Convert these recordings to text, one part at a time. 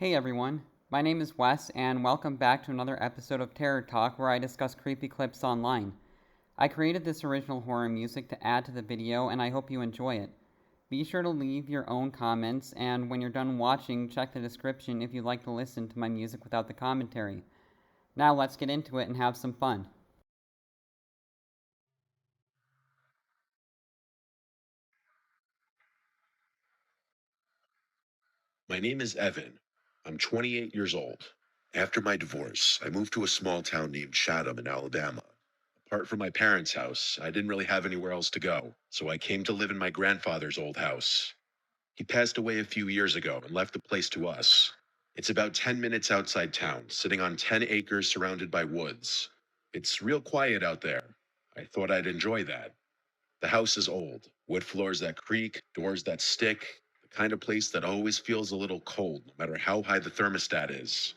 Hey everyone, my name is Wes, and welcome back to another episode of Terror Talk where I discuss creepy clips online. I created this original horror music to add to the video, and I hope you enjoy it. Be sure to leave your own comments, and when you're done watching, check the description if you'd like to listen to my music without the commentary. Now let's get into it and have some fun. My name is Evan. I'm 28 years old. After my divorce, I moved to a small town named Chatham in Alabama. Apart from my parents' house, I didn't really have anywhere else to go, so I came to live in my grandfather's old house. He passed away a few years ago and left the place to us. It's about 10 minutes outside town, sitting on 10 acres surrounded by woods. It's real quiet out there. I thought I'd enjoy that. The house is old, wood floors that creak, doors that stick, the kind of place that always feels a little cold, no matter how high the thermostat is.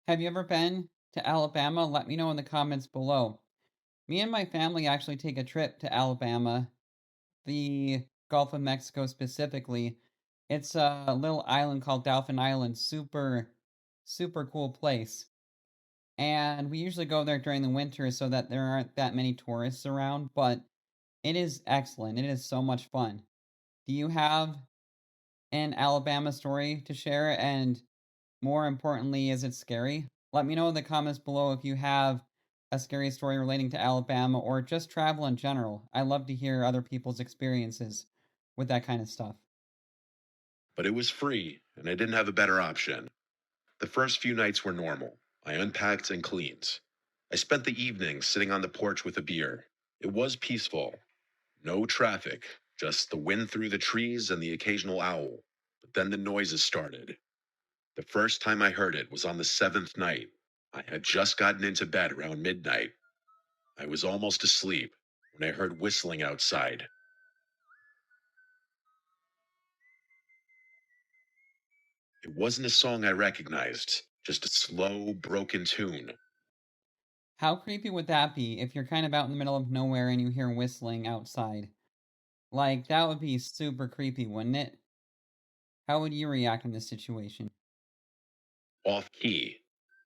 Have you ever been to Alabama? Let me know in the comments below. Me and my family actually take a trip to Alabama, the Gulf of Mexico specifically. It's a little island called Dolphin Island. Super cool place. And we usually go there during the winter so that there aren't that many tourists around, but it is excellent. It is so much fun. Do you have an Alabama story to share? And more importantly, is it scary? Let me know in the comments below if you have a scary story relating to Alabama or just travel in general. I love to hear other people's experiences with that kind of stuff. But it was free, and I didn't have a better option. The first few nights were normal. I unpacked and cleaned. I spent the evening sitting on the porch with a beer. It was peaceful. No traffic, just the wind through the trees and the occasional owl. But then the noises started. The first time I heard it was on the seventh night. I had just gotten into bed around midnight. I was almost asleep when I heard whistling outside. It wasn't a song I recognized, just a slow, broken tune. How creepy would that be if you're kind of out in the middle of nowhere and you hear whistling outside? Like, that would be super creepy, wouldn't it? How would you react in this situation? Off key.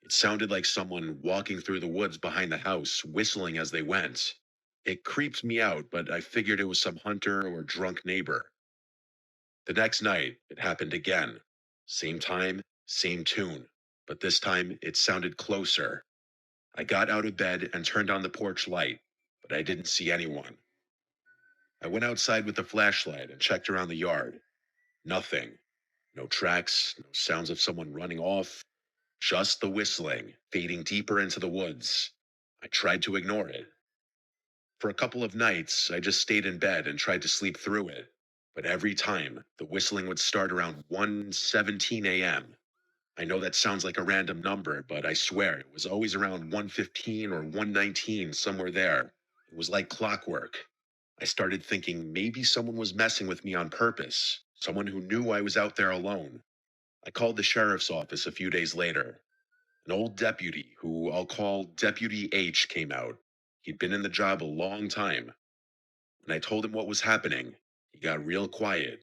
It sounded like someone walking through the woods behind the house, whistling as they went. It creeped me out, but I figured it was some hunter or drunk neighbor. The next night, it happened again. Same time, same tune, but this time it sounded closer. I got out of bed and turned on the porch light, but I didn't see anyone. I went outside with the flashlight and checked around the yard. Nothing. No tracks, no sounds of someone running off, just the whistling, fading deeper into the woods. I tried to ignore it. For a couple of nights, I just stayed in bed and tried to sleep through it. But every time, the whistling would start around 1:17 a.m. I know that sounds like a random number, but I swear it was always around 1:15 or 1:19, somewhere there. It was like clockwork. I started thinking maybe someone was messing with me on purpose, someone who knew I was out there alone. I called the sheriff's office a few days later. An old deputy, who I'll call Deputy H, came out. He'd been in the job a long time. When I told him what was happening, he got real quiet.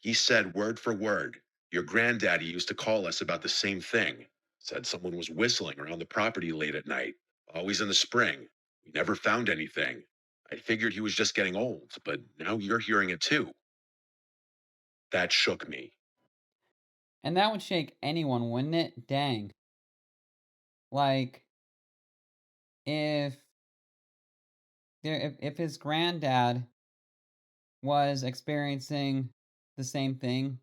He said word for word, "Your granddaddy used to call us about the same thing. Said someone was whistling around the property late at night, always in the spring. We never found anything. I figured he was just getting old, but now you're hearing it too." That shook me. And that would shake anyone, wouldn't it? Dang. Like, if if his granddad was experiencing the same thing,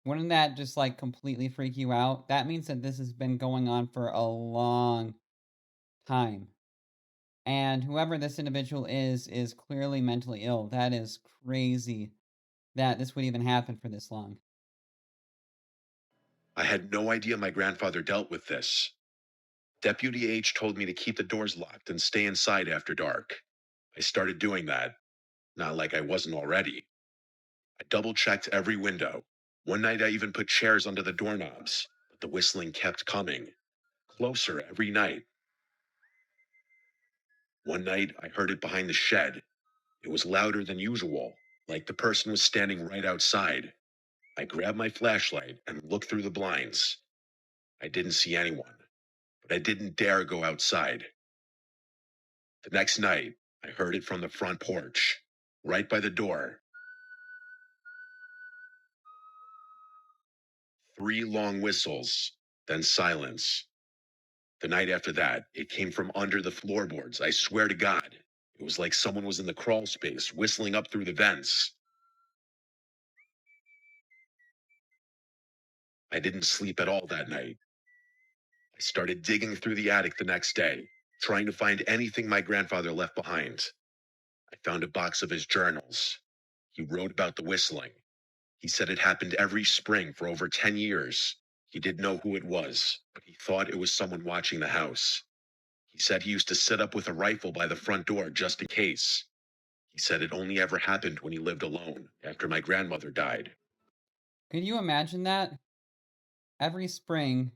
wouldn't that just like completely freak you out? That means that this has been going on for a long time. And whoever this individual is clearly mentally ill. That is crazy that this would even happen for this long. I had no idea my grandfather dealt with this. Deputy H told me to keep the doors locked and stay inside after dark. I started doing that, not like I wasn't already. I double checked every window. One night I even put chairs under the doorknobs, but the whistling kept coming. Closer every night. One night I heard it behind the shed. It was louder than usual, like the person was standing right outside. I grabbed my flashlight and looked through the blinds. I didn't see anyone, but I didn't dare go outside. The next night, I heard it from the front porch, right by the door. 3 long whistles, then silence. The night after that, it came from under the floorboards. I swear to God, it was like someone was in the crawl space, whistling up through the vents. I didn't sleep at all that night. I started digging through the attic the next day, trying to find anything my grandfather left behind. I found a box of his journals. He wrote about the whistling. He said it happened every spring for over 10 years. He didn't know who it was, but he thought it was someone watching the house. He said he used to sit up with a rifle by the front door just in case. He said it only ever happened when he lived alone after my grandmother died. Could you imagine that? Every spring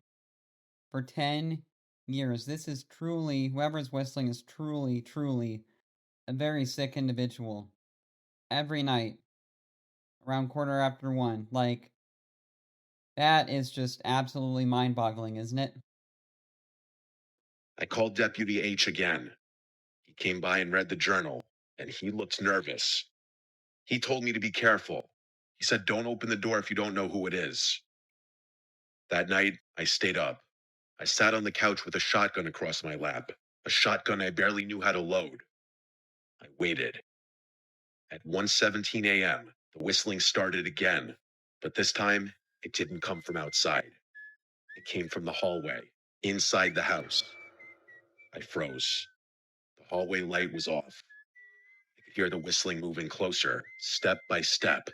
for 10 years. This is truly, whoever's whistling is truly, truly a very sick individual. Every night, around 1:15. Like, that is just absolutely mind boggling, isn't it? I called Deputy H again. He came by and read the journal, and he looked nervous. He told me to be careful. He said, "Don't open the door if you don't know who it is." That night, I stayed up. I sat on the couch with a shotgun across my lap, a shotgun I barely knew how to load. I waited. At 1:17 a.m., the whistling started again, but this time, it didn't come from outside. It came from the hallway, inside the house. I froze. The hallway light was off. I could hear the whistling moving closer, step by step.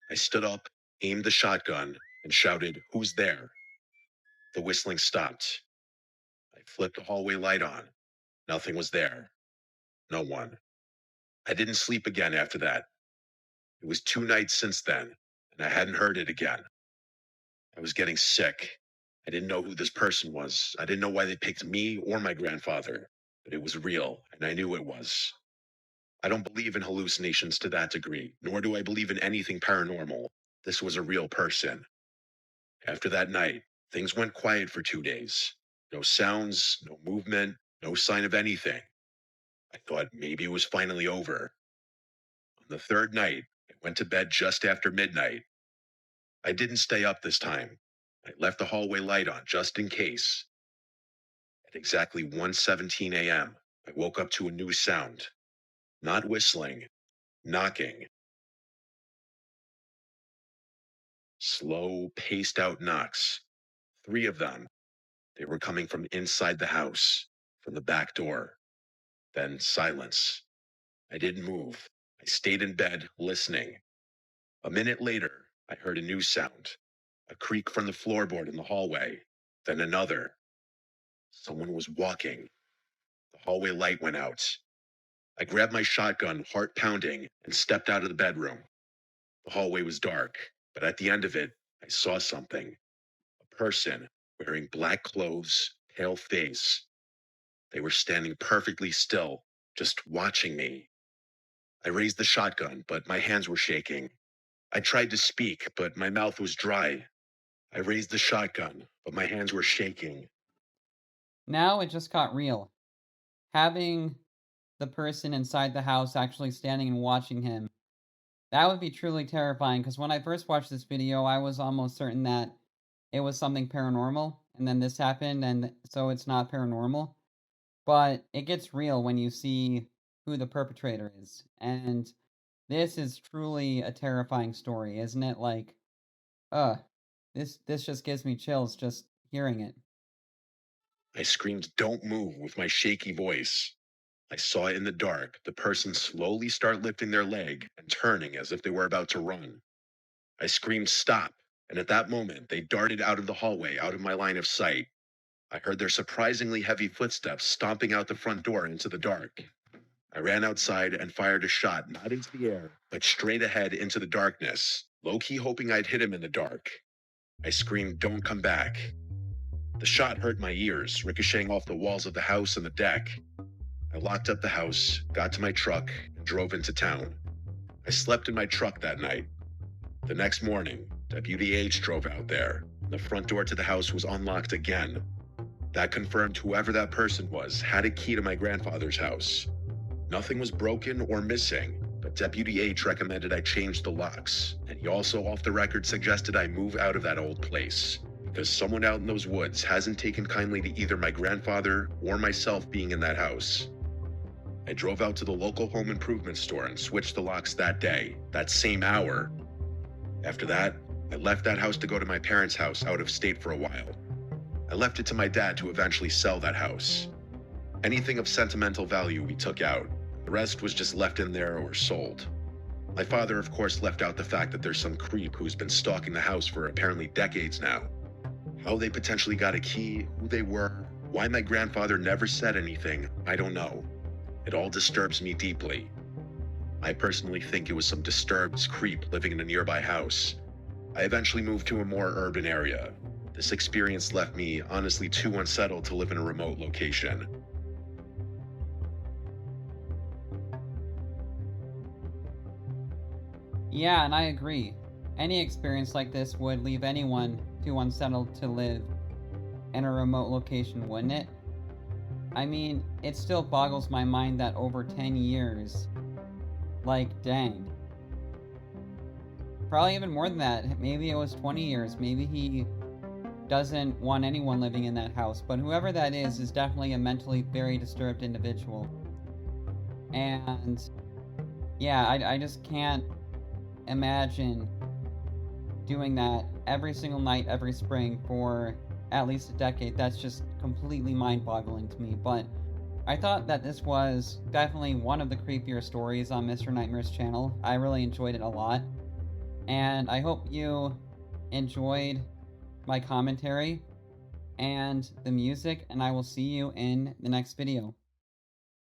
I stood up, aimed the shotgun, and shouted, "Who's there?" The whistling stopped. I flipped the hallway light on. Nothing was there. No one. I didn't sleep again after that. It was 2 nights since then, and I hadn't heard it again. I was getting sick. I didn't know who this person was. I didn't know why they picked me or my grandfather, but it was real, and I knew it was. I don't believe in hallucinations to that degree, nor do I believe in anything paranormal. This was a real person. After that night, things went quiet for 2 days. No sounds, no movement, no sign of anything. I thought maybe it was finally over. On the third night, I went to bed just after midnight. I didn't stay up this time. I left the hallway light on just in case. At exactly 1:17 a.m., I woke up to a new sound. Not whistling, knocking. Slow, paced out knocks. 3 of them. They were coming from inside the house, from the back door. Then silence. I didn't move. I stayed in bed, listening. A minute later, I heard a new sound. A creak from the floorboard in the hallway. Then another. Someone was walking. The hallway light went out. I grabbed my shotgun, heart pounding, and stepped out of the bedroom. The hallway was dark, but at the end of it, I saw something. A person wearing black clothes, pale face. They were standing perfectly still, just watching me. I raised the shotgun, but my hands were shaking. I tried to speak, but my mouth was dry. I raised the shotgun, but my hands were shaking. Now it just got real. Having the person inside the house actually standing and watching him, that would be truly terrifying, because when I first watched this video, I was almost certain that it was something paranormal, and then this happened, and so it's not paranormal. But it gets real when you see who the perpetrator is. And this is truly a terrifying story, isn't it? Like, uh, this just gives me chills just hearing it. I screamed, "Don't move," with my shaky voice. I saw in the dark the person slowly start lifting their leg and turning as if they were about to run. I screamed, "Stop," and at that moment they darted out of the hallway, out of my line of sight. I heard their surprisingly heavy footsteps stomping out the front door into the dark. I ran outside and fired a shot, not into the air, but straight ahead into the darkness, low-key hoping I'd hit him in the dark. I screamed, "Don't come back." The shot hurt my ears, ricocheting off the walls of the house and the deck. I locked up the house, got to my truck, and drove into town. I slept in my truck that night. The next morning, Deputy H drove out there. The front door to the house was unlocked again. That confirmed whoever that person was had a key to my grandfather's house. Nothing was broken or missing, but Deputy H recommended I change the locks, and he also off the record suggested I move out of that old place, because someone out in those woods hasn't taken kindly to either my grandfather or myself being in that house. I drove out to the local home improvement store and switched the locks that day, that same hour. After that, I left that house to go to my parents' house out of state for a while. I left it to my dad to eventually sell that house. Anything of sentimental value we took out. The rest was just left in there or sold. My father, of course, left out the fact that there's some creep who's been stalking the house for apparently decades now. How they potentially got a key, who they were, why my grandfather never said anything, I don't know. It all disturbs me deeply. I personally think it was some disturbed creep living in a nearby house. I eventually moved to a more urban area. This experience left me honestly too unsettled to live in a remote location. Yeah, and I agree. Any experience like this would leave anyone too unsettled to live in a remote location, wouldn't it? I mean, it still boggles my mind that over 10 years. Like, dang. Probably even more than that. Maybe it was 20 years. Maybe he doesn't want anyone living in that house. But whoever that is definitely a mentally very disturbed individual. And yeah, I just can't imagine doing that every single night, every spring for at least a decade. That's just completely mind-boggling to me. But I thought that this was definitely one of the creepier stories on Mr. Nightmare's channel. I really enjoyed it a lot. And I hope you enjoyed my commentary and the music, and I will see you in the next video.